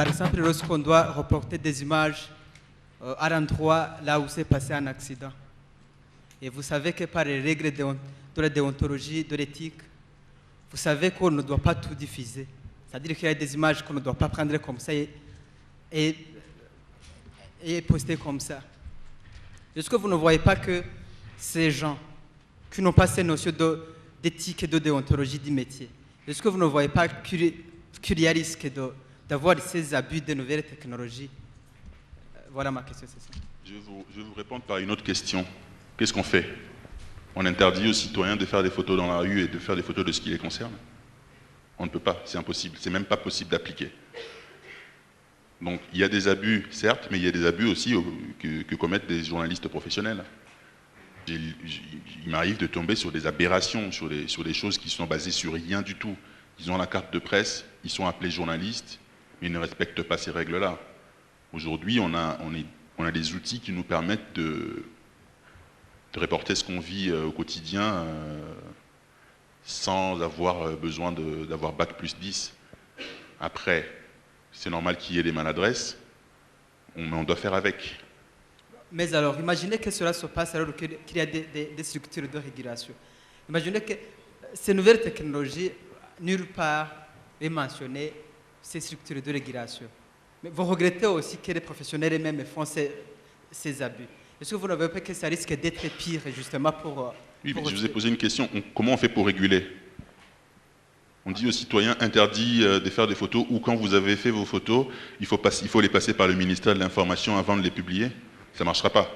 Par exemple, lorsqu'on doit reporter des images à l'endroit là où s'est passé un accident. Et vous savez que par les règles de la déontologie, de l'éthique, vous savez qu'on ne doit pas tout diffuser. C'est-à-dire qu'il y a des images qu'on ne doit pas prendre comme ça et poster comme ça. Est-ce que vous ne voyez pas que ces gens qui n'ont pas ces notions d'éthique et de déontologie du métier, est-ce que vous ne voyez pas qu'il y a risque d'avoir ces abus de nouvelles technologies? Voilà ma question, c'est ça. Je vais vous répondre par une autre question. Qu'est-ce qu'on fait? On interdit aux citoyens de faire des photos dans la rue et de faire des photos de ce qui les concerne? On ne peut pas, c'est impossible, c'est même pas possible d'appliquer. Donc il y a des abus, certes, mais il y a des abus aussi que commettent des journalistes professionnels. Il m'arrive de tomber sur des aberrations, sur des choses qui sont basées sur rien du tout. Ils ont la carte de presse, ils sont appelés journalistes, mais ils ne respectent pas ces règles-là. Aujourd'hui, on a des outils qui nous permettent de reporter ce qu'on vit au quotidien sans avoir besoin d'avoir bac plus 10. Après, c'est normal qu'il y ait des maladresses, mais on doit faire avec. Mais alors, imaginez que cela se passe alors qu'il y a des structures de régulation. Imaginez que ces nouvelles technologies, nulle part est mentionné ces structures de régulation. Mais vous regrettez aussi que les professionnels eux-mêmes font ces abus. Est-ce que vous ne voyez pas que ça risque d'être pire justement pour... Oui, mais je vous ai posé une question. Comment on fait pour réguler? On dit aux citoyens interdit de faire des photos ou quand vous avez fait vos photos, il faut les passer par le ministère de l'Information avant de les publier. Ça ne marchera pas.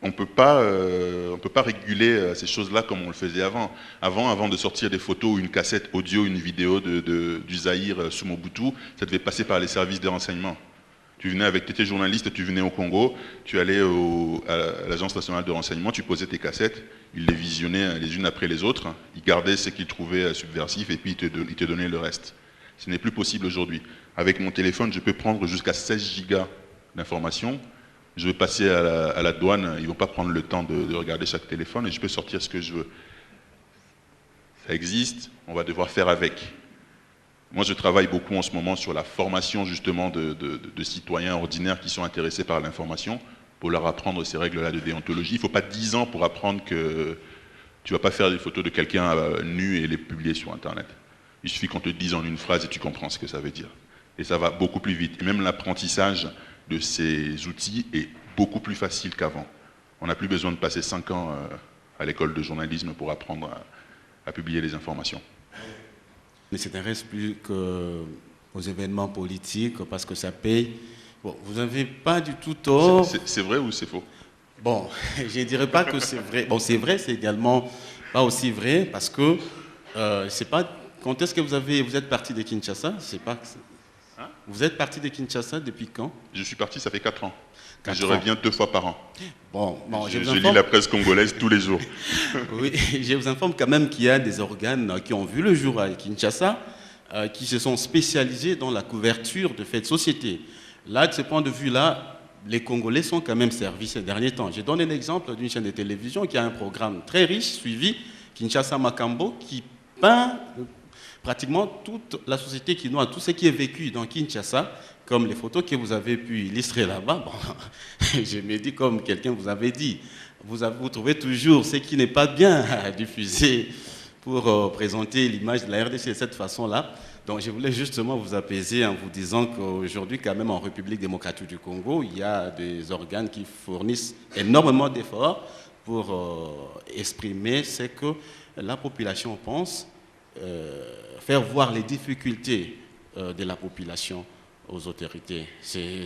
On peut pas réguler ces choses-là comme on le faisait avant. Avant de sortir des photos ou une cassette audio, une vidéo du Zaïre sous Mobutu, ça devait passer par les services de renseignement. Tu étais journaliste, tu venais au Congo, tu allais à l'Agence nationale de renseignement, tu posais tes cassettes, ils les visionnaient les unes après les autres, ils gardaient ce qu'ils trouvaient subversif et puis ils te donnaient le reste. Ce n'est plus possible aujourd'hui. Avec mon téléphone, je peux prendre jusqu'à 16 gigas d'informations. Je vais passer à la douane, ils ne vont pas prendre le temps de regarder chaque téléphone et je peux sortir ce que je veux. Ça existe, on va devoir faire avec. Moi, je travaille beaucoup en ce moment sur la formation justement de citoyens ordinaires qui sont intéressés par l'information pour leur apprendre ces règles-là de déontologie. Il ne faut pas 10 ans pour apprendre que tu ne vas pas faire des photos de quelqu'un nu et les publier sur Internet. Il suffit qu'on te dise en une phrase et tu comprends ce que ça veut dire. Et ça va beaucoup plus vite. Et même l'apprentissage de ces outils est beaucoup plus facile qu'avant. On n'a plus besoin de passer 5 ans à l'école de journalisme pour apprendre à publier les informations. Ne s'intéresse plus qu'aux événements politiques parce que ça paye. Bon, vous n'avez pas du tout tort. C'est vrai ou c'est faux? Bon, je ne dirais pas que c'est vrai. Bon, c'est vrai, c'est également pas aussi vrai parce que c'est pas. Quand est-ce que vous êtes parti de Kinshasa? C'est pas. Hein? Vous êtes parti de Kinshasa depuis quand? Je suis parti, ça fait 4 ans. Je reviens 2 fois par an. Bon, je lis la presse congolaise tous les jours. Oui, je vous informe quand même qu'il y a des organes qui ont vu le jour à Kinshasa, qui se sont spécialisés dans la couverture de faits de société. Là, de ce point de vue-là, les Congolais sont quand même servis ces derniers temps. Je donne un exemple d'une chaîne de télévision qui a un programme très riche, suivi, Kinshasa Makambo, qui peint pratiquement toute la société quinoa, tout ce qui est vécu dans Kinshasa, comme les photos que vous avez pu illustrer là-bas. Bon, je me dis comme quelqu'un vous avait dit, vous trouvez toujours ce qui n'est pas bien à diffuser pour présenter l'image de la RDC de cette façon-là. Donc je voulais justement vous apaiser en vous disant qu'aujourd'hui, quand même en République démocratique du Congo, il y a des organes qui fournissent énormément d'efforts pour exprimer ce que la population pense, faire voir les difficultés de la population aux autorités. C'est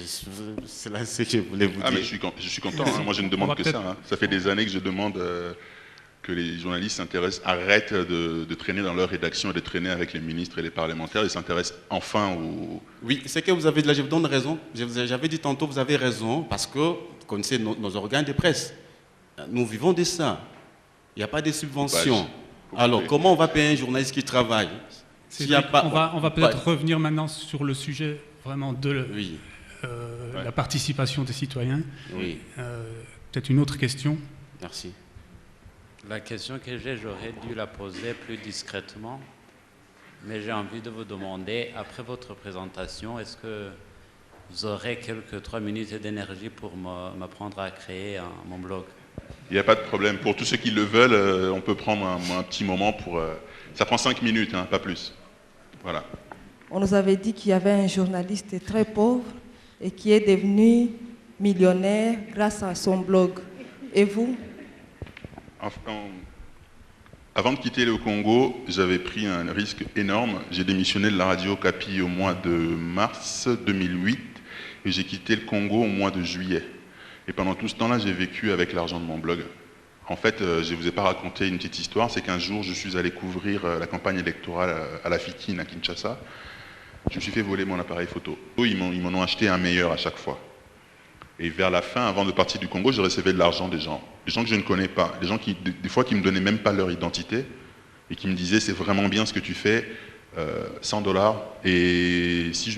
là ce que je voulais vous dire. Mais je suis content, hein. Moi je ne demande que ça. Hein. Ça fait des années que je demande que les journalistes arrêtent de traîner dans leur rédaction et de traîner avec les ministres et les parlementaires et s'intéressent enfin aux... Oui, c'est que vous avez dit là, je vous donne raison. J'avais dit tantôt, vous avez raison, parce que vous connaissez nos organes de presse. Nous vivons de ça. Il n'y a pas de subventions. Alors, comment on va payer un journaliste qui travaille? On va peut-être revenir maintenant sur le sujet vraiment de la participation des citoyens. Oui. Peut-être une autre question. Merci. La question que j'ai, j'aurais dû la poser plus discrètement. Mais j'ai envie de vous demander, après votre présentation, est-ce que vous aurez quelques 3 minutes d'énergie pour m'apprendre à créer mon blog? Il n'y a pas de problème. Pour tous ceux qui le veulent, on peut prendre un petit moment pour... ça prend 5 minutes, hein, pas plus. Voilà. On nous avait dit qu'il y avait un journaliste très pauvre et qui est devenu millionnaire grâce à son blog. Et vous? Avant de quitter le Congo, j'avais pris un risque énorme. J'ai démissionné de la radio Okapi au mois de mars 2008 et j'ai quitté le Congo au mois de juillet. Et pendant tout ce temps-là, j'ai vécu avec l'argent de mon blog. En fait, je ne vous ai pas raconté une petite histoire, c'est qu'un jour, je suis allé couvrir la campagne électorale à la Fikine, à Kinshasa. Je me suis fait voler mon appareil photo. Ils m'en ont acheté un meilleur à chaque fois. Et vers la fin, avant de partir du Congo, je recevais de l'argent des gens que je ne connais pas, des gens qui, des fois, qui ne me donnaient même pas leur identité et qui me disaient c'est vraiment bien ce que tu fais, $100. Et si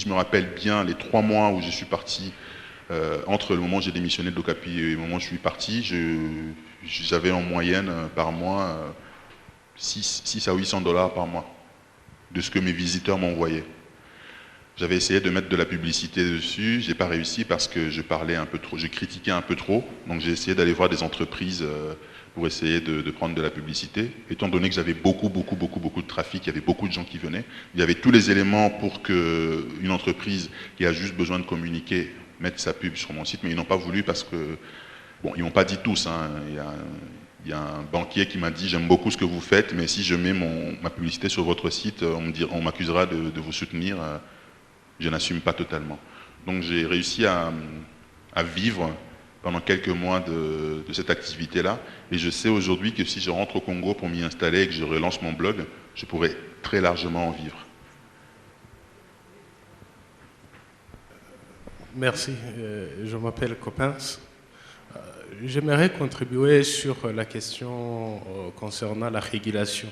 je me rappelle bien, les 3 mois où je suis parti, entre le moment où j'ai démissionné de l'Okapi et le moment où je suis parti, j'avais en moyenne par mois 6 à $800 par mois de ce que mes visiteurs m'envoyaient. J'avais essayé de mettre de la publicité dessus, je n'ai pas réussi parce que je parlais un peu trop, je critiquais un peu trop, donc j'ai essayé d'aller voir des entreprises pour essayer de prendre de la publicité. Étant donné que j'avais beaucoup de trafic, il y avait beaucoup de gens qui venaient, il y avait tous les éléments pour qu'une entreprise qui a juste besoin de communiquer mette sa pub sur mon site, mais ils n'ont pas voulu parce que, bon, ils n'ont pas dit tous, hein. Il y a un banquier qui m'a dit j'aime beaucoup ce que vous faites, mais si je mets ma publicité sur votre site, on m'accusera de vous soutenir. Je n'assume pas totalement. Donc j'ai réussi à vivre pendant quelques mois de cette activité-là. Et je sais aujourd'hui que si je rentre au Congo pour m'y installer et que je relance mon blog, je pourrais très largement en vivre. Merci. Je m'appelle Coppens. J'aimerais contribuer sur la question concernant la régulation.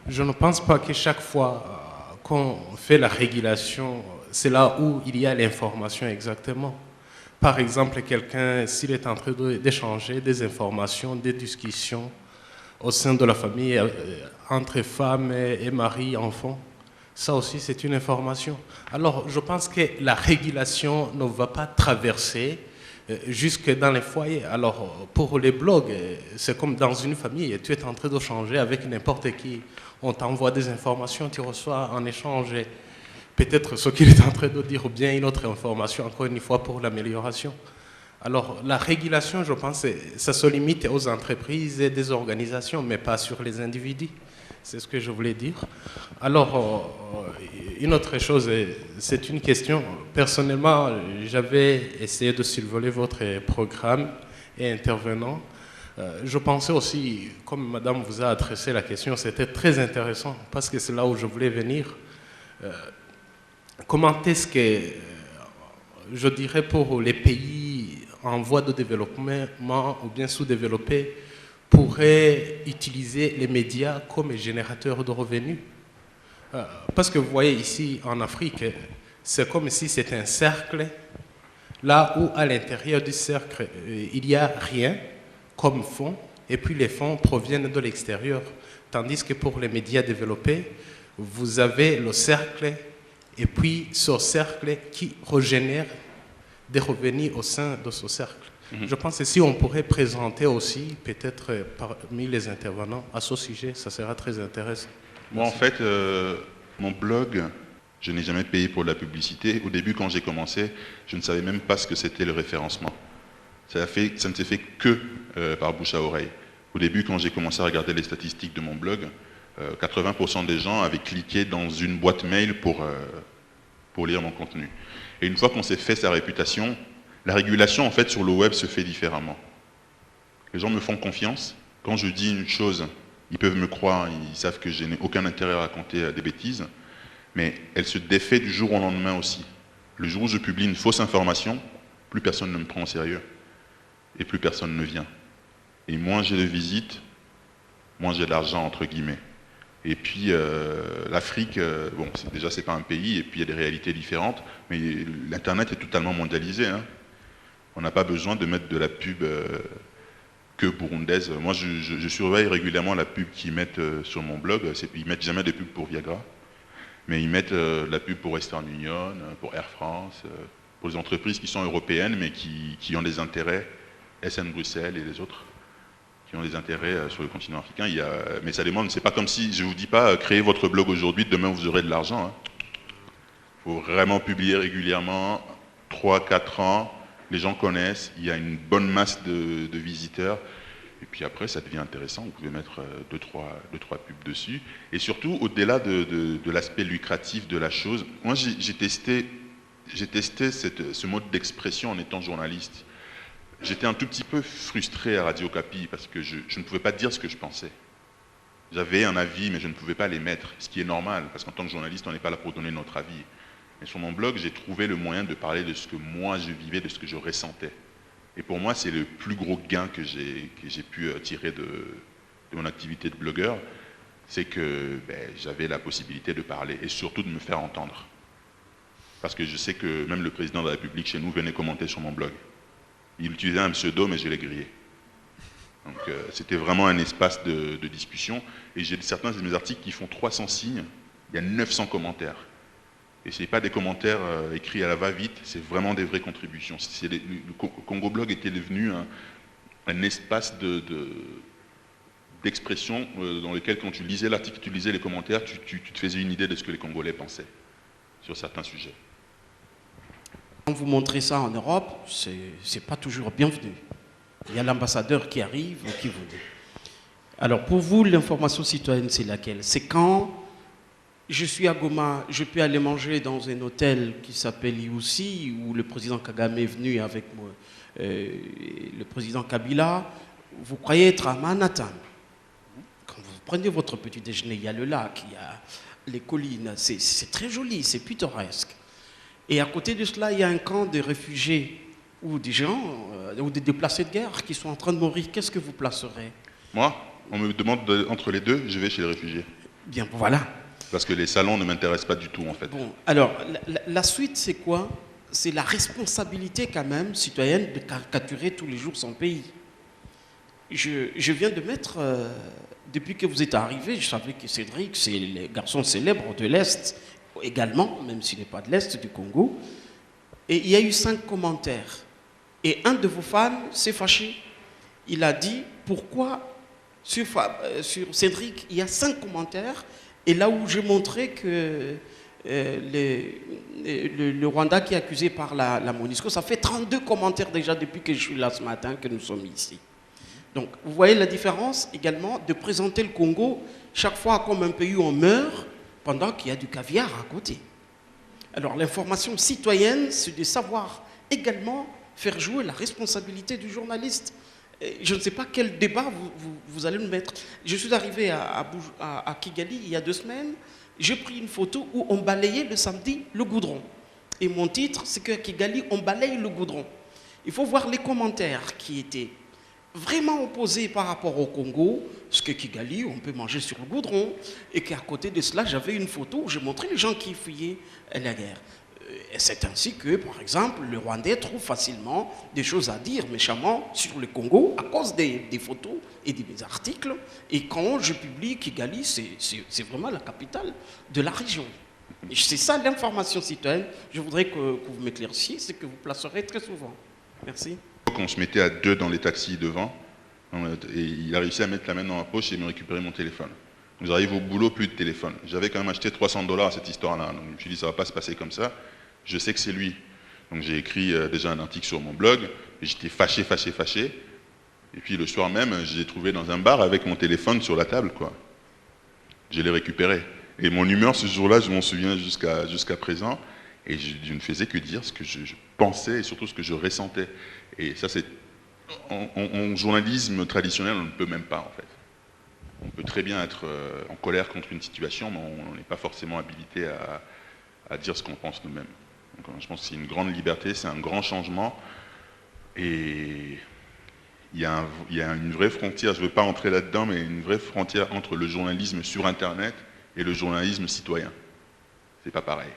Je ne pense pas que chaque fois qu'on fait la régulation, c'est là où il y a l'information exactement. Par exemple, quelqu'un, s'il est en train d'échanger des informations, des discussions au sein de la famille, entre femmes et mari, enfants, ça aussi c'est une information. Alors je pense que la régulation ne va pas traverser jusque dans les foyers. Alors pour les blogs, c'est comme dans une famille, tu es en train d'échanger avec n'importe qui. On t'envoie des informations, tu reçois en échange peut-être ce qu'il est en train de dire ou bien une autre information, encore une fois, pour l'amélioration. Alors, la régulation, je pense, ça se limite aux entreprises et des organisations, mais pas sur les individus. C'est ce que je voulais dire. Alors, une autre chose, c'est une question. Personnellement, j'avais essayé de survoler votre programme et intervenant. Je pensais aussi, comme madame vous a adressé la question, c'était très intéressant parce que c'est là où je voulais venir. Comment est-ce que, je dirais pour les pays en voie de développement ou bien sous-développés, pourraient utiliser les médias comme générateurs de revenus? Parce que vous voyez ici en Afrique, c'est comme si c'était un cercle, là où à l'intérieur du cercle, il n'y a rien comme fonds, et puis les fonds proviennent de l'extérieur. Tandis que pour les médias développés, vous avez le cercle, et puis ce cercle qui régénère des revenus au sein de ce cercle. Je pense que si on pourrait présenter aussi, peut-être parmi les intervenants, à ce sujet, ça sera très intéressant. Moi, en fait, mon blog, je n'ai jamais payé pour de la publicité. Au début, quand j'ai commencé, je ne savais même pas ce que c'était le référencement. Ça ne s'est fait que par bouche à oreille. Au début, quand j'ai commencé à regarder les statistiques de mon blog, 80% des gens avaient cliqué dans une boîte mail pour lire mon contenu. Et une fois qu'on s'est fait sa réputation, la régulation, en fait, sur le web se fait différemment. Les gens me font confiance. Quand je dis une chose, ils peuvent me croire, ils savent que je n'ai aucun intérêt à raconter des bêtises, mais elle se défait du jour au lendemain aussi. Le jour où je publie une fausse information, plus personne ne me prend au sérieux. Et plus personne ne vient. Et moins j'ai de visites, moins j'ai d'argent, entre guillemets. Et puis l'Afrique, bon, déjà c'est pas un pays, et puis il y a des réalités différentes, mais l'Internet est totalement mondialisé. Hein. On n'a pas besoin de mettre de la pub que burundaise. Moi, je surveille régulièrement la pub qu'ils mettent sur mon blog. Ils mettent jamais de pub pour Viagra, mais ils mettent la pub pour Western Union, pour Air France, pour les entreprises qui sont européennes, mais qui ont des intérêts, SN Bruxelles et les autres, qui ont des intérêts sur le continent africain. Mais ça demande, c'est pas comme si, je vous dis pas, créez votre blog aujourd'hui, demain vous aurez de l'argent. Il faut vraiment publier régulièrement, 3-4 ans, les gens connaissent, il y a une bonne masse de visiteurs, et puis après ça devient intéressant, vous pouvez mettre 2-3 pubs dessus, et surtout au-delà de l'aspect lucratif de la chose, moi j'ai testé ce mode d'expression en étant journaliste. J'étais un tout petit peu frustré à Radio Kapi, parce que je ne pouvais pas dire ce que je pensais. J'avais un avis, mais je ne pouvais pas l'émettre, ce qui est normal, parce qu'en tant que journaliste, on n'est pas là pour donner notre avis. Et sur mon blog, j'ai trouvé le moyen de parler de ce que moi je vivais, de ce que je ressentais. Et pour moi, c'est le plus gros gain que j'ai pu tirer de mon activité de blogueur, c'est que j'avais la possibilité de parler et surtout de me faire entendre. Parce que je sais que même le président de la République chez nous venait commenter sur mon blog. Il utilisait un pseudo, mais je l'ai grillé. Donc c'était vraiment un espace de discussion. Et j'ai certains de mes articles qui font 300 signes, il y a 900 commentaires. Et ce n'est pas des commentaires écrits à la va-vite, c'est vraiment des vraies contributions. Le Congo Blog était devenu un espace d'expression dans lequel, quand tu lisais l'article, tu lisais les commentaires, tu te faisais une idée de ce que les Congolais pensaient sur certains sujets. Quand vous montrez ça en Europe, c'est pas toujours bienvenu. Il y a l'ambassadeur qui arrive ou qui vous dit. Alors pour vous, l'information citoyenne, c'est laquelle? C'est quand je suis à Goma, je peux aller manger dans un hôtel qui s'appelle Iusi, où le président Kagame est venu avec moi, le président Kabila. Vous croyez être à Manhattan. Quand vous prenez votre petit déjeuner, il y a le lac, il y a les collines, c'est très joli, c'est pittoresque. Et à côté de cela, il y a un camp de réfugiés ou des gens, ou des déplacés de guerre qui sont en train de mourir. Qu'est-ce que vous placerez? Moi, on me demande entre les deux, je vais chez les réfugiés. Bien, voilà. Parce que les salons ne m'intéressent pas du tout, en fait. Bon, alors, la suite, c'est quoi? C'est la responsabilité, quand même, citoyenne, de caricaturer tous les jours son pays. Je viens de mettre, depuis que vous êtes arrivé, je savais que Cédric, c'est le garçon célèbre de l'Est, également, même s'il n'est pas de l'Est du Congo. Et il y a eu 5 commentaires. Et un de vos fans s'est fâché. Il a dit, pourquoi sur Cédric, il y a 5 commentaires, et là où j'ai montré que le Rwanda qui est accusé par la MONUSCO, ça fait 32 commentaires déjà depuis que je suis là ce matin, que nous sommes ici. Donc, vous voyez la différence également de présenter le Congo chaque fois comme un pays où on meurt pendant qu'il y a du caviar à côté. Alors, l'information citoyenne, c'est de savoir également faire jouer la responsabilité du journaliste. Je ne sais pas quel débat vous allez me mettre. Je suis arrivé à Kigali il y a 2 semaines. J'ai pris une photo où on balayait le samedi le goudron. Et mon titre, c'est qu'à Kigali, on balaye le goudron. Il faut voir les commentaires qui étaient vraiment opposés par rapport au Congo, parce que Kigali, on peut manger sur le goudron, et qu'à côté de cela, j'avais une photo où j'ai montré les gens qui fuyaient la guerre. Et c'est ainsi que, par exemple, le Rwandais trouve facilement des choses à dire méchamment sur le Congo à cause des photos et des articles. Et quand je publie Kigali, c'est vraiment la capitale de la région. Et c'est ça l'information citoyenne. Je voudrais que vous m'éclairiez, c'est que vous placerez très souvent. Merci. On se mettait à 2 dans les taxis devant, et il a réussi à mettre la main dans ma poche et me récupérer mon téléphone. Nous arrivons au boulot, plus de téléphone. J'avais quand même acheté $300 à cette histoire-là, donc je me suis dit ça ne va pas se passer comme ça. Je sais que c'est lui. Donc j'ai écrit déjà un article sur mon blog, et j'étais fâché. Et puis le soir même, je l'ai trouvé dans un bar avec mon téléphone sur la table, quoi. Je l'ai récupéré. Et mon humeur ce jour-là, je m'en souviens jusqu'à présent, et je ne faisais que dire ce que je pensais et surtout ce que je ressentais. Et ça, c'est en journalisme traditionnel, on ne peut même pas, en fait. On peut très bien être en colère contre une situation, mais on n'est pas forcément habilité à dire ce qu'on pense nous-mêmes. Donc, je pense que c'est une grande liberté, c'est un grand changement, et il y a une vraie frontière, je ne veux pas entrer là-dedans, mais une vraie frontière entre le journalisme sur Internet et le journalisme citoyen. C'est pas pareil.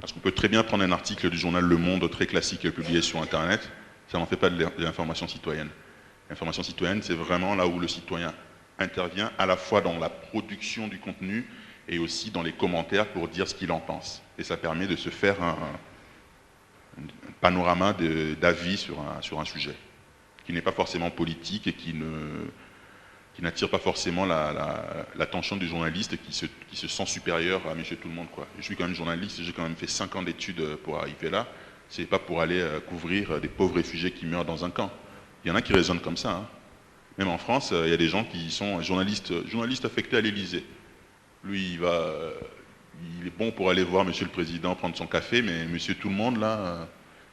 Parce qu'on peut très bien prendre un article du journal Le Monde très classique publié sur Internet, ça n'en fait pas de l'information citoyenne. L'information citoyenne, c'est vraiment là où le citoyen intervient, à la fois dans la production du contenu et aussi dans les commentaires pour dire ce qu'il en pense. Et ça permet de se faire un panorama d'avis sur un sujet, qui n'est pas forcément politique et qui n'attire pas forcément l'attention du journaliste qui se sent supérieur à monsieur tout le monde, quoi. Je suis quand même journaliste, j'ai quand même fait 5 ans d'études pour arriver là. C'est pas pour aller couvrir des pauvres réfugiés qui meurent dans un camp. Il y en a qui raisonnent comme ça, hein. Même en France, il y a des gens qui sont journalistes affectés à l'Élysée. Lui, il est bon pour aller voir monsieur le président prendre son café, mais monsieur tout le monde, là,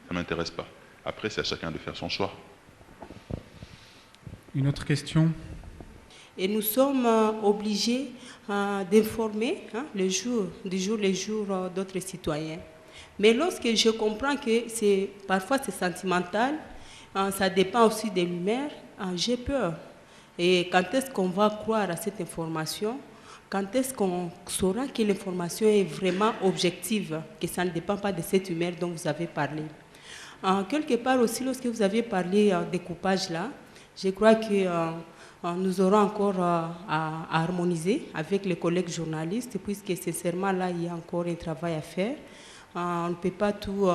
ça ne m'intéresse pas. Après, c'est à chacun de faire son choix. Une autre question? Et nous sommes obligés d'informer les jours d'autres citoyens. Mais lorsque je comprends que parfois c'est sentimental, ça dépend aussi de l'humeur, j'ai peur. Et quand est-ce qu'on va croire à cette information? Quand est-ce qu'on saura que l'information est vraiment objective, que ça ne dépend pas de cette humeur dont vous avez parlé? Quelque part aussi, lorsque vous avez parlé des coupages là, je crois que nous aurons encore à harmoniser avec les collègues journalistes, puisque sincèrement là, il y a encore un travail à faire. On ne peut pas tout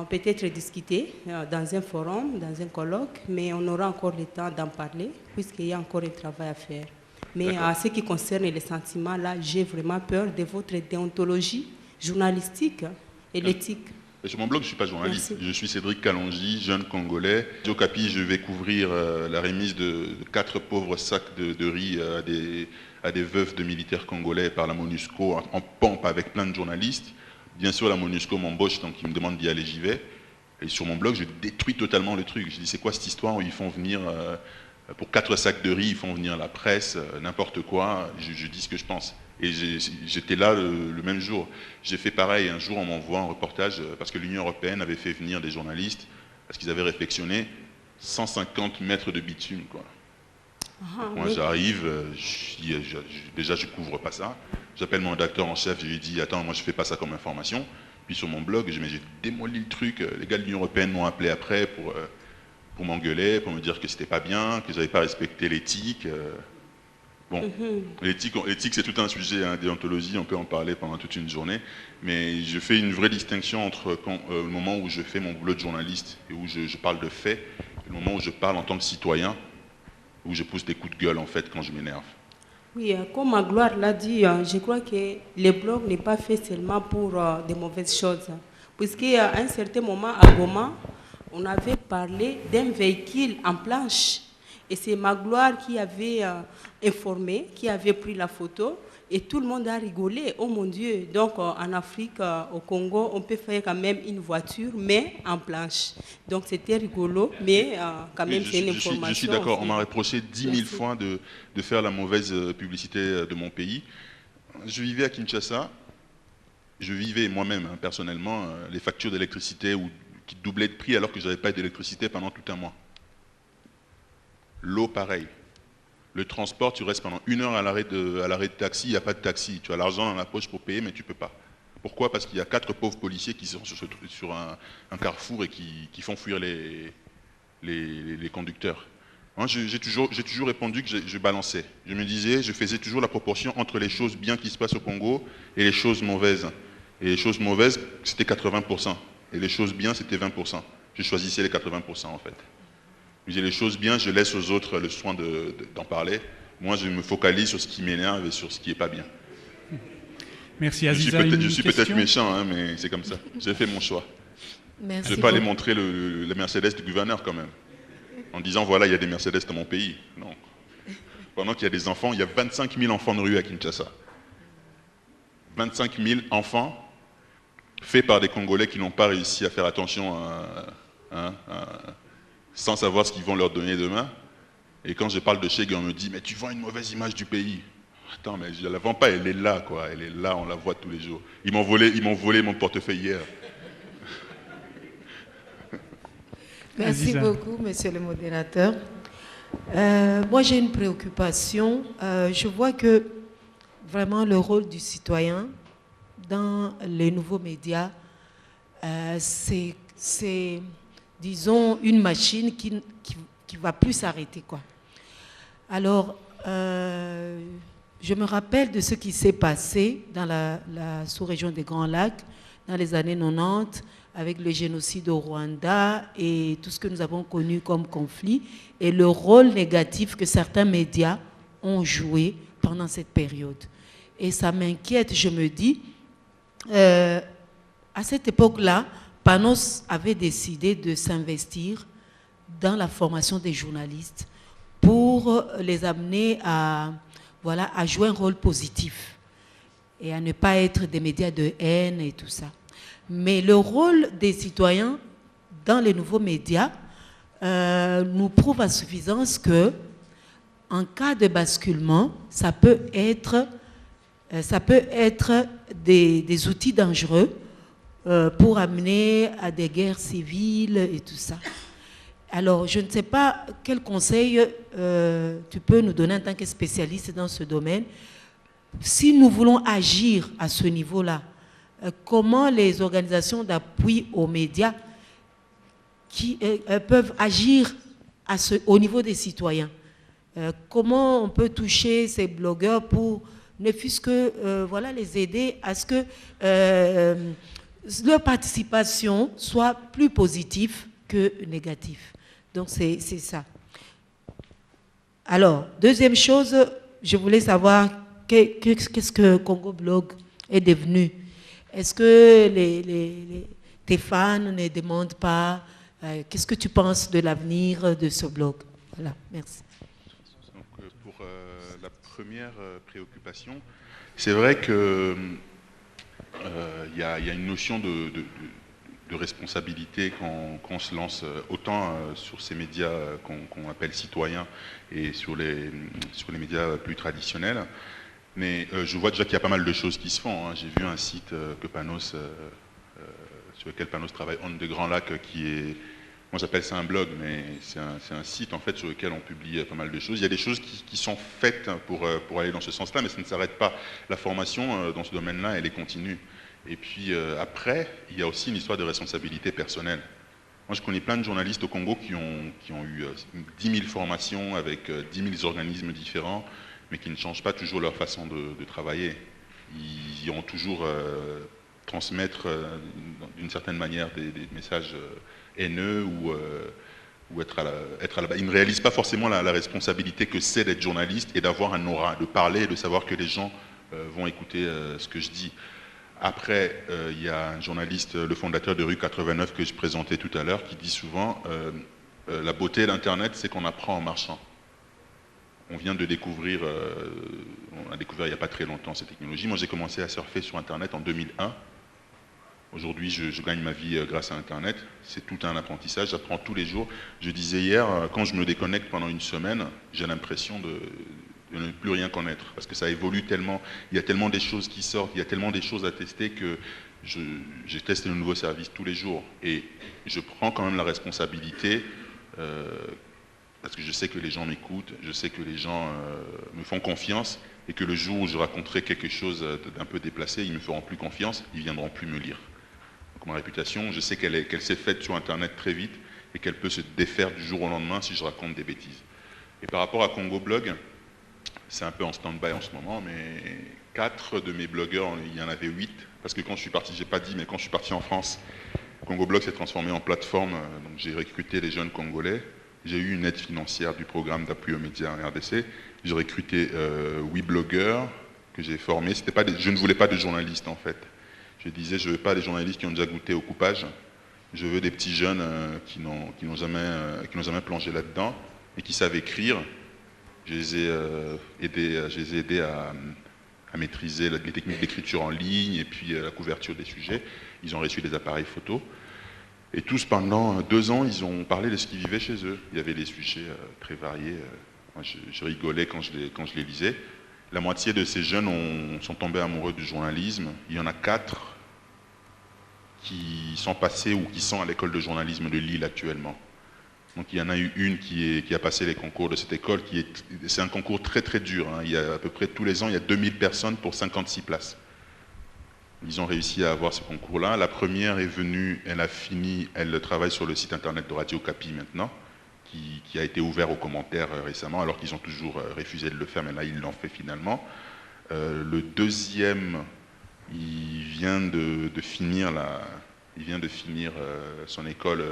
peut-être discuter dans un forum, dans un colloque, mais on aura encore le temps d'en parler, puisqu'il y a encore un travail à faire. Mais en ce qui concerne les sentiments, là, j'ai vraiment peur de votre déontologie journalistique et l'éthique. Sur mon blog, je ne suis pas journaliste. Merci. Je suis Cédric Kalonji, jeune Congolais. Au Capi, je vais couvrir la remise de 4 pauvres sacs de riz à des veuves de militaires congolais par la MONUSCO en pompe avec plein de journalistes. Bien sûr, la MONUSCO m'embauche, donc ils me demandent d'y aller, j'y vais. Et sur mon blog, je détruis totalement le truc. Je dis, c'est quoi cette histoire où ils font venir, pour 4 sacs de riz, ils font venir la presse, n'importe quoi. Je dis ce que je pense. Et j'étais là le même jour. J'ai fait pareil. Un jour, on m'envoie un reportage, parce que l'Union européenne avait fait venir des journalistes, parce qu'ils avaient réflexionné 150 mètres de bitume, quoi. Moi, j'arrive, déjà, je ne couvre pas ça. J'appelle mon rédacteur en chef, je lui dis, attends, moi, je ne fais pas ça comme information. Puis sur mon blog, j'ai démoli le truc. Les gars de l'Union européenne m'ont appelé après pour m'engueuler, pour me dire que c'était pas bien, que je n'avais pas respecté l'éthique. Bon, l'éthique, c'est tout un sujet, hein, déontologie, on peut en parler pendant toute une journée. Mais je fais une vraie distinction entre le moment où je fais mon boulot de journaliste et où je parle de faits, et le moment où je parle en tant que citoyen, où je pousse des coups de gueule, en fait, quand je m'énerve. Oui, comme Magloire l'a dit, je crois que le blog n'est pas fait seulement pour des mauvaises choses. Puisqu'à un certain moment, à Goma, on avait parlé d'un véhicule en planche. Et c'est Magloire qui avait informé, qui avait pris la photo. Et tout le monde a rigolé. Oh mon Dieu! Donc en Afrique, au Congo, on peut faire quand même une voiture, mais en planche. Donc c'était rigolo, mais quand même c'est une information. Je suis d'accord. On m'a reproché 10 000 fois de faire la mauvaise publicité de mon pays. Je vivais à Kinshasa. Je vivais moi-même, hein, personnellement, les factures d'électricité qui doublaient de prix alors que je n'avais pas d'électricité pendant tout un mois. L'eau, pareil. Le transport, tu restes pendant 1 heure à l'arrêt de taxi, il n'y a pas de taxi. Tu as l'argent dans la poche pour payer, mais tu ne peux pas. Pourquoi? Parce qu'il y a 4 pauvres policiers qui sont sur un carrefour et qui font fuir les conducteurs. Moi, j'ai toujours répondu que je balançais. Je me disais, je faisais toujours la proportion entre les choses bien qui se passent au Congo et les choses mauvaises. Et les choses mauvaises, c'était 80%. Et les choses bien, c'était 20%. Je choisissais les 80% en fait. Les choses bien, je laisse aux autres le soin d'en parler. Moi, je me focalise sur ce qui m'énerve et sur ce qui n'est pas bien. Merci Aziza. Je suis peut-être méchant, hein, mais c'est comme ça. J'ai fait mon choix. Merci je ne vais pas aller montrer la Mercedes du gouverneur quand même. En disant, voilà, il y a des Mercedes dans mon pays. Non. Pendant qu'il y a des enfants, il y a 25 000 enfants de rue à Kinshasa. 25 000 enfants faits par des Congolais qui n'ont pas réussi à faire attention sans savoir ce qu'ils vont leur donner demain. Et quand je parle de Cheg, on me dit, mais tu vends une mauvaise image du pays. Attends, mais je ne la vends pas, elle est là, quoi. Elle est là, on la voit tous les jours. Ils m'ont volé mon portefeuille hier. Merci beaucoup, monsieur le modérateur. Moi, j'ai une préoccupation. Je vois que vraiment le rôle du citoyen dans les nouveaux médias, c'est disons, une machine qui va plus s'arrêter, quoi. Alors, je me rappelle de ce qui s'est passé dans la sous-région des Grands Lacs dans les années 90 avec le génocide au Rwanda et tout ce que nous avons connu comme conflit et le rôle négatif que certains médias ont joué pendant cette période. Et ça m'inquiète, je me dis, à cette époque-là, Panos avait décidé de s'investir dans la formation des journalistes pour les amener à jouer un rôle positif et à ne pas être des médias de haine et tout ça. Mais le rôle des citoyens dans les nouveaux médias nous prouve à suffisance que, en cas de basculement, ça peut être des outils dangereux pour amener à des guerres civiles et tout ça. Alors, je ne sais pas quel conseil tu peux nous donner en tant que spécialiste dans ce domaine. Si nous voulons agir à ce niveau-là, comment les organisations d'appui aux médias peuvent agir au niveau des citoyens? Comment on peut toucher ces blogueurs pour ne fût-ce que les aider à ce que leur participation soit plus positive que négative? Donc c'est ça. Alors, deuxième chose, je voulais savoir qu'est-ce que Congo Blog est devenu. Est-ce que tes fans ne demandent pas qu'est-ce que tu penses de l'avenir de ce blog? Voilà, merci. Donc, pour la première préoccupation, c'est vrai que il y a une notion de responsabilité quand on se lance autant sur ces médias qu'on appelle citoyens et sur les médias plus traditionnels. Mais je vois déjà qu'il y a pas mal de choses qui se font. Hein. J'ai vu un site que Panos, sur lequel Panos travaille, On des Grands Lacs, qui est, moi j'appelle ça un blog, mais c'est un site en fait sur lequel on publie pas mal de choses. Il y a des choses qui sont faites pour aller dans ce sens-là, mais ça ne s'arrête pas. La formation dans ce domaine-là, elle est continue. Et puis après, il y a aussi une histoire de responsabilité personnelle. Moi, je connais plein de journalistes au Congo qui ont eu 10 000 formations avec 10 000 organismes différents, mais qui ne changent pas toujours leur façon de travailler. Ils iront toujours transmettre d'une certaine manière des messages haineux ou être à la base. Ils ne réalisent pas forcément la responsabilité que c'est d'être journaliste et d'avoir un aura, de parler et de savoir que les gens vont écouter ce que je dis. Après, il y a un journaliste, le fondateur de Rue 89 que je présentais tout à l'heure, qui dit souvent la beauté d'Internet, c'est qu'on apprend en marchant. On vient de découvrir, on a découvert il n'y a pas très longtemps cette technologie. Moi, j'ai commencé à surfer sur Internet en 2001. Aujourd'hui, je gagne ma vie grâce à Internet. C'est tout un apprentissage, j'apprends tous les jours. Je disais hier, quand je me déconnecte pendant une semaine, j'ai l'impression de ne plus rien connaître, parce que ça évolue tellement, il y a tellement des choses qui sortent, il y a tellement des choses à tester que je teste de nouveaux services tous les jours. Et je prends quand même la responsabilité, parce que je sais que les gens m'écoutent, je sais que les gens me font confiance, et que le jour où je raconterai quelque chose d'un peu déplacé, ils ne me feront plus confiance, ils ne viendront plus me lire. Donc ma réputation, je sais qu'elle s'est faite sur Internet très vite, et qu'elle peut se défaire du jour au lendemain si je raconte des bêtises. Et par rapport à Congo Blog, c'est un peu en stand-by en ce moment, mais 4 de mes blogueurs, il y en avait 8, parce que quand je suis parti, j'ai pas dit, mais quand je suis parti en France, Congo Blog s'est transformé en plateforme, donc j'ai recruté des jeunes Congolais, j'ai eu une aide financière du programme d'appui aux médias en RDC, j'ai recruté 8 blogueurs que j'ai formés, je ne voulais pas de journalistes en fait, je disais je ne veux pas des journalistes qui ont déjà goûté au coupage, je veux des petits jeunes qui n'ont jamais plongé là-dedans et qui savent écrire. Je les ai aidés à maîtriser les techniques d'écriture en ligne et puis la couverture des sujets. Ils ont reçu des appareils photo. Et tous, pendant 2 ans, ils ont parlé de ce qu'ils vivaient chez eux. Il y avait des sujets très variés. Moi, je rigolais quand je les lisais. La moitié de ces jeunes sont tombés amoureux du journalisme. Il y en a 4 qui sont passés ou qui sont à l'école de journalisme de Lille actuellement. Donc il y en a eu une qui a passé les concours de cette école, c'est un concours très très dur, hein. Il y a à peu près tous les ans, il y a 2000 personnes pour 56 places. Ils ont réussi à avoir ce concours-là. La première est venue, elle a fini, elle travaille sur le site internet de Radio Capi maintenant, qui a été ouvert aux commentaires récemment, alors qu'ils ont toujours refusé de le faire, mais là, ils l'ont fait finalement. Le deuxième, il vient de finir son école,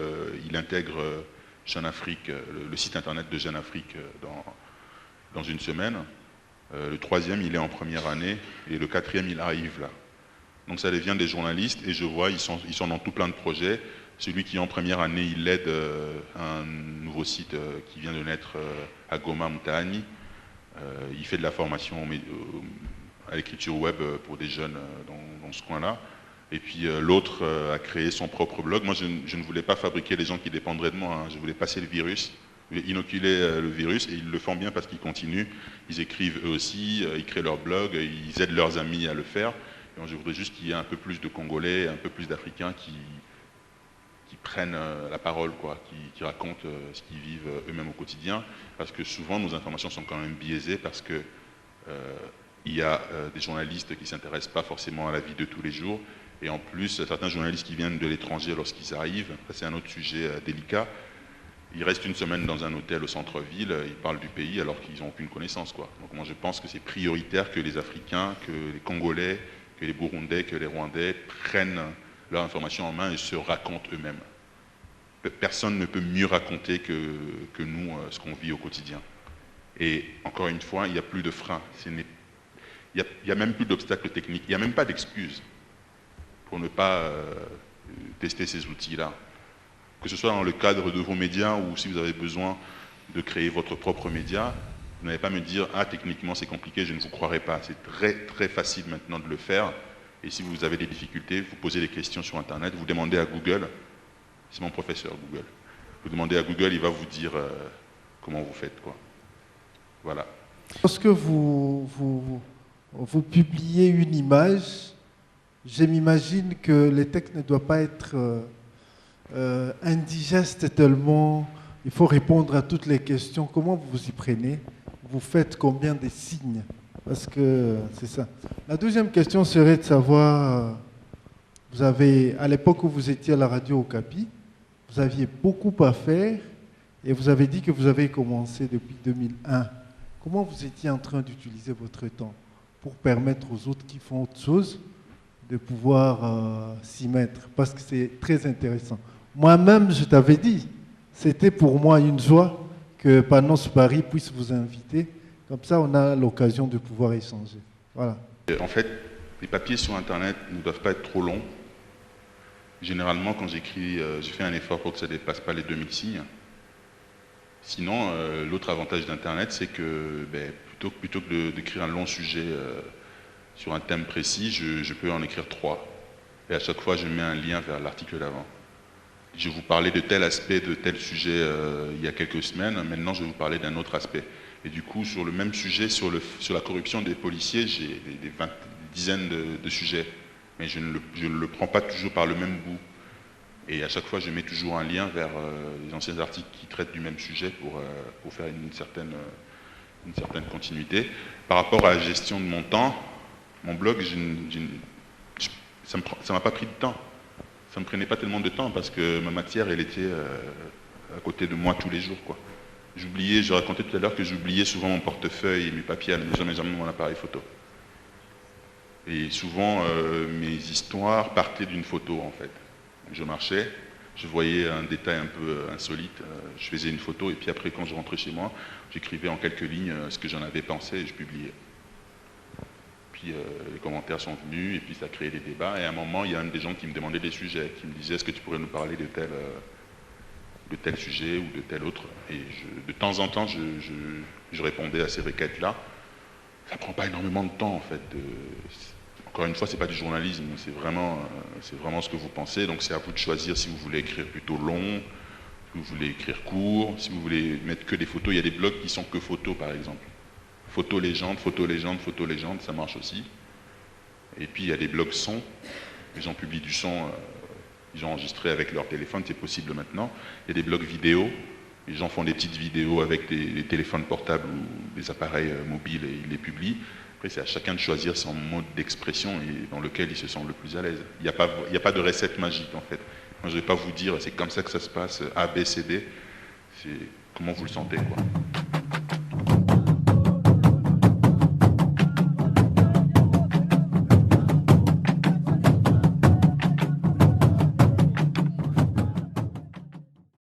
il intègre Jeune Afrique, le site internet de Jeune Afrique dans une semaine. Le troisième, il est en première année, et le quatrième, il arrive là. Donc ça devient des journalistes, et je vois, ils sont dans tout plein de projets. Celui qui est en première année, il aide un nouveau site qui vient de naître à Goma, Mtaani. Il fait de la formation à l'écriture web pour des jeunes dans ce coin-là. Et puis l'autre a créé son propre blog. Moi, je ne voulais pas fabriquer les gens qui dépendraient de moi, hein. Je voulais passer le virus, inoculer le virus, et ils le font bien parce qu'ils continuent. Ils écrivent eux aussi, ils créent leur blog, ils aident leurs amis à le faire. Et je voudrais juste qu'il y ait un peu plus de Congolais, un peu plus d'Africains qui prennent la parole, quoi, qui racontent ce qu'ils vivent eux-mêmes au quotidien, parce que souvent nos informations sont quand même biaisées, parce que il y a des journalistes qui ne s'intéressent pas forcément à la vie de tous les jours, et en plus certains journalistes qui viennent de l'étranger lorsqu'ils arrivent, c'est un autre sujet délicat, ils restent une semaine dans un hôtel au centre-ville, ils parlent du pays alors qu'ils n'ont aucune connaissance, quoi. Donc moi je pense que c'est prioritaire que les Africains, que les Congolais, que les Burundais, que les Rwandais prennent leur information en main et se racontent eux-mêmes. Personne ne peut mieux raconter que nous ce qu'on vit au quotidien. Et encore une fois, il n'y a plus de frein. Il n'y a même plus d'obstacles techniques. Il n'y a même pas d'excuses pour ne pas tester ces outils-là. Que ce soit dans le cadre de vos médias ou si vous avez besoin de créer votre propre média, vous n'allez pas me dire « Ah, techniquement c'est compliqué, je ne vous croirai pas ». C'est très très facile maintenant de le faire. Et si vous avez des difficultés, vous posez des questions sur Internet, vous demandez à Google. C'est mon professeur, Google. Vous demandez à Google, il va vous dire comment vous faites, quoi. Voilà. Lorsque vous publiez une image, je m'imagine que les textes ne doivent pas être indigestes tellement il faut répondre à toutes les questions. Comment vous vous y prenez? Vous faites combien de signes? Parce que c'est ça. La deuxième question serait de savoir, vous avez, à l'époque où vous étiez à la radio Okapi, vous aviez beaucoup à faire et vous avez dit que vous avez commencé depuis 2001. Comment vous étiez en train d'utiliser votre temps pour permettre aux autres qui font autre chose de pouvoir s'y mettre? Parce que c'est très intéressant. Moi-même, je t'avais dit, c'était pour moi une joie que Panos Paris puisse vous inviter. Comme ça, on a l'occasion de pouvoir échanger. Voilà. En fait, les papiers sur Internet ne doivent pas être trop longs. Généralement, quand j'écris, je fais un effort pour que ça ne dépasse pas les 2000 signes. Sinon, l'autre avantage d'Internet, c'est que plutôt que d'écrire un long sujet sur un thème précis, je peux en écrire 3. Et à chaque fois, je mets un lien vers l'article d'avant. Je vous parlais de tel aspect, de tel sujet il y a quelques semaines. Maintenant, je vais vous parler d'un autre aspect. Et du coup, sur le même sujet, sur la corruption des policiers, j'ai des dizaines de sujets. Mais je ne le prends pas toujours par le même bout. Et à chaque fois, je mets toujours un lien vers les anciens articles qui traitent du même sujet pour faire une certaine continuité. Par rapport à la gestion de mon temps, mon blog, ça ne m'a pas pris de temps. Ça ne me prenait pas tellement de temps parce que ma matière, elle était à côté de moi tous les jours, quoi. J'oubliais, je racontais tout à l'heure que j'oubliais souvent mon portefeuille et mes papiers à la maison, mais jamais mon appareil photo. Et souvent, mes histoires partaient d'une photo, en fait. Je marchais, je voyais un détail un peu insolite, je faisais une photo, et puis après, quand je rentrais chez moi, j'écrivais en quelques lignes ce que j'en avais pensé et je publiais. Puis les commentaires sont venus, et puis ça a créé des débats. Et à un moment, il y a un des gens qui me demandait des sujets, qui me disait « Est-ce que tu pourrais nous parler de tel sujet ou de tel autre ?» Et de temps en temps, je répondais à ces requêtes-là. Ça ne prend pas énormément de temps, en fait. Encore une fois, ce n'est pas du journalisme, c'est vraiment ce que vous pensez. Donc c'est à vous de choisir si vous voulez écrire plutôt long, si vous voulez écrire court, si vous voulez mettre que des photos. Il y a des blogs qui sont que photos, par exemple. Photo légende, photo légende, photo légende, ça marche aussi. Et puis il y a des blogs son. Les gens publient du son, ils ont enregistré avec leur téléphone, c'est possible maintenant. Il y a des blogs vidéo. Les gens font des petites vidéos avec des téléphones portables ou des appareils mobiles et ils les publient. Après, c'est à chacun de choisir son mode d'expression et dans lequel il se sent le plus à l'aise. Il n'y a pas de recette magique, en fait. Moi, je ne vais pas vous dire c'est comme ça que ça se passe, A, B, C, D. comment vous le sentez, quoi.